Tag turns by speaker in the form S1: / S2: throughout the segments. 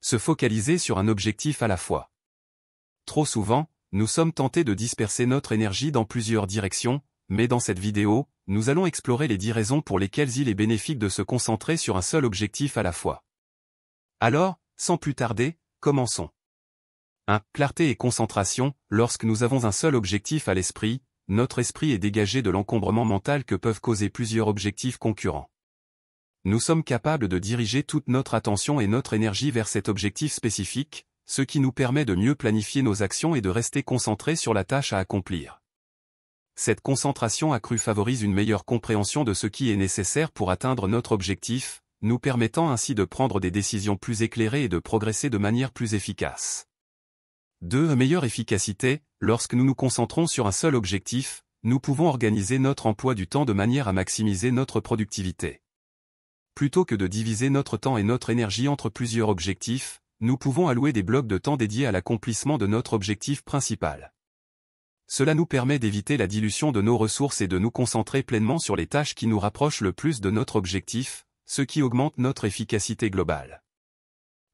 S1: Se focaliser sur un objectif à la fois. Trop souvent, nous sommes tentés de disperser notre énergie dans plusieurs directions, mais dans cette vidéo, nous allons explorer les 10 raisons pour lesquelles il est bénéfique de se concentrer sur un seul objectif à la fois. Alors, sans plus tarder, commençons. 1. Clarté et concentration. Lorsque nous avons un seul objectif à l'esprit, notre esprit est dégagé de l'encombrement mental que peuvent causer plusieurs objectifs concurrents. Nous sommes capables de diriger toute notre attention et notre énergie vers cet objectif spécifique, ce qui nous permet de mieux planifier nos actions et de rester concentrés sur la tâche à accomplir. Cette concentration accrue favorise une meilleure compréhension de ce qui est nécessaire pour atteindre notre objectif, nous permettant ainsi de prendre des décisions plus éclairées et de progresser de manière plus efficace. 2. Meilleure efficacité. Lorsque nous nous concentrons sur un seul objectif, nous pouvons organiser notre emploi du temps de manière à maximiser notre productivité. Plutôt que de diviser notre temps et notre énergie entre plusieurs objectifs, nous pouvons allouer des blocs de temps dédiés à l'accomplissement de notre objectif principal. Cela nous permet d'éviter la dilution de nos ressources et de nous concentrer pleinement sur les tâches qui nous rapprochent le plus de notre objectif, ce qui augmente notre efficacité globale.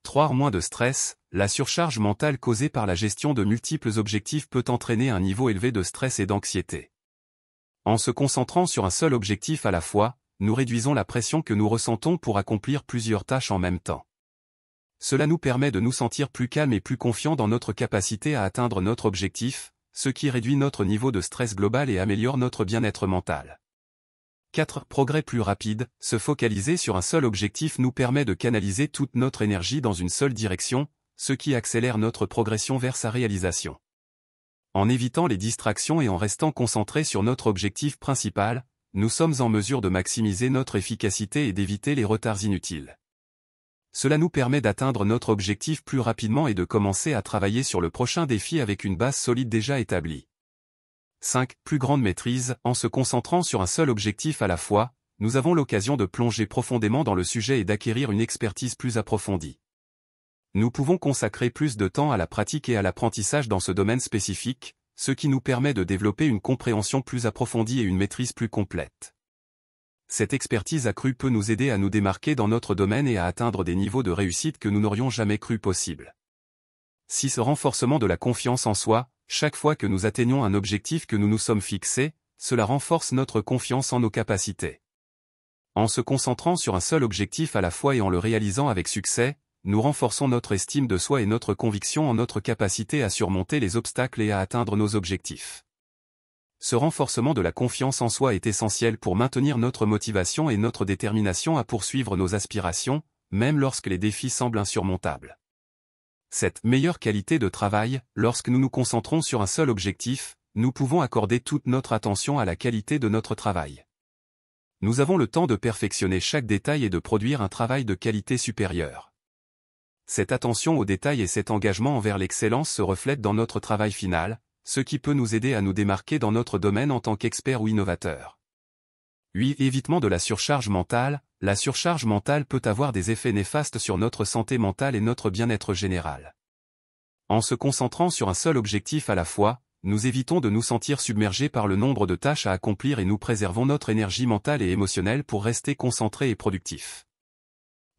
S1: 3. Moins de stress. La surcharge mentale causée par la gestion de multiples objectifs peut entraîner un niveau élevé de stress et d'anxiété. En se concentrant sur un seul objectif à la fois, nous réduisons la pression que nous ressentons pour accomplir plusieurs tâches en même temps. Cela nous permet de nous sentir plus calmes et plus confiants dans notre capacité à atteindre notre objectif, ce qui réduit notre niveau de stress global et améliore notre bien-être mental. 4. Progrès plus rapide. Se focaliser sur un seul objectif nous permet de canaliser toute notre énergie dans une seule direction, ce qui accélère notre progression vers sa réalisation. En évitant les distractions et en restant concentrés sur notre objectif principal, nous sommes en mesure de maximiser notre efficacité et d'éviter les retards inutiles. Cela nous permet d'atteindre notre objectif plus rapidement et de commencer à travailler sur le prochain défi avec une base solide déjà établie. 5. Plus grande maîtrise. En se concentrant sur un seul objectif à la fois, nous avons l'occasion de plonger profondément dans le sujet et d'acquérir une expertise plus approfondie. Nous pouvons consacrer plus de temps à la pratique et à l'apprentissage dans ce domaine spécifique, ce qui nous permet de développer une compréhension plus approfondie et une maîtrise plus complète. Cette expertise accrue peut nous aider à nous démarquer dans notre domaine et à atteindre des niveaux de réussite que nous n'aurions jamais cru possibles. 6. Renforcement de la confiance en soi. Chaque fois que nous atteignons un objectif que nous nous sommes fixés, cela renforce notre confiance en nos capacités. En se concentrant sur un seul objectif à la fois et en le réalisant avec succès, nous renforçons notre estime de soi et notre conviction en notre capacité à surmonter les obstacles et à atteindre nos objectifs. Ce renforcement de la confiance en soi est essentiel pour maintenir notre motivation et notre détermination à poursuivre nos aspirations, même lorsque les défis semblent insurmontables. 7. Meilleure qualité de travail. Lorsque nous nous concentrons sur un seul objectif, nous pouvons accorder toute notre attention à la qualité de notre travail. Nous avons le temps de perfectionner chaque détail et de produire un travail de qualité supérieure. Cette attention aux détails et cet engagement envers l'excellence se reflètent dans notre travail final, ce qui peut nous aider à nous démarquer dans notre domaine en tant qu'expert ou innovateur. 8. Évitement de la surcharge mentale. La surcharge mentale peut avoir des effets néfastes sur notre santé mentale et notre bien-être général. En se concentrant sur un seul objectif à la fois, nous évitons de nous sentir submergés par le nombre de tâches à accomplir et nous préservons notre énergie mentale et émotionnelle pour rester concentrés et productifs.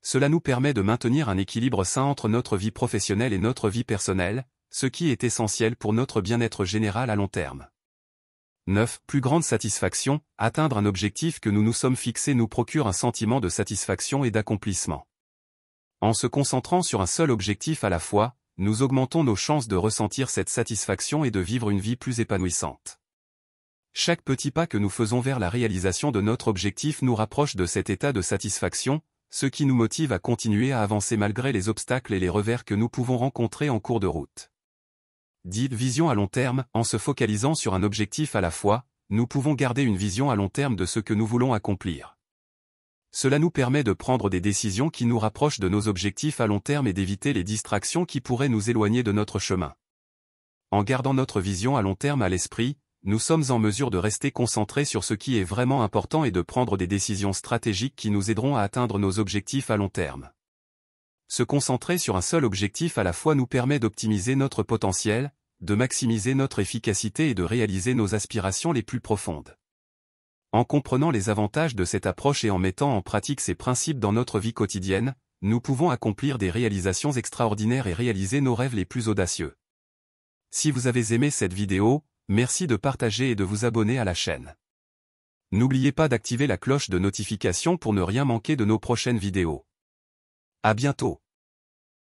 S1: Cela nous permet de maintenir un équilibre sain entre notre vie professionnelle et notre vie personnelle, ce qui est essentiel pour notre bien-être général à long terme. 9. Plus grande satisfaction. Atteindre un objectif que nous nous sommes fixés nous procure un sentiment de satisfaction et d'accomplissement. En se concentrant sur un seul objectif à la fois, nous augmentons nos chances de ressentir cette satisfaction et de vivre une vie plus épanouissante. Chaque petit pas que nous faisons vers la réalisation de notre objectif nous rapproche de cet état de satisfaction, ce qui nous motive à continuer à avancer malgré les obstacles et les revers que nous pouvons rencontrer en cours de route. 10. Vision à long terme. En se focalisant sur un objectif à la fois, nous pouvons garder une vision à long terme de ce que nous voulons accomplir. Cela nous permet de prendre des décisions qui nous rapprochent de nos objectifs à long terme et d'éviter les distractions qui pourraient nous éloigner de notre chemin. En gardant notre vision à long terme à l'esprit, nous sommes en mesure de rester concentrés sur ce qui est vraiment important et de prendre des décisions stratégiques qui nous aideront à atteindre nos objectifs à long terme. Se concentrer sur un seul objectif à la fois nous permet d'optimiser notre potentiel, de maximiser notre efficacité et de réaliser nos aspirations les plus profondes. En comprenant les avantages de cette approche et en mettant en pratique ces principes dans notre vie quotidienne, nous pouvons accomplir des réalisations extraordinaires et réaliser nos rêves les plus audacieux. Si vous avez aimé cette vidéo, merci de partager et de vous abonner à la chaîne. N'oubliez pas d'activer la cloche de notification pour ne rien manquer de nos prochaines vidéos. À bientôt.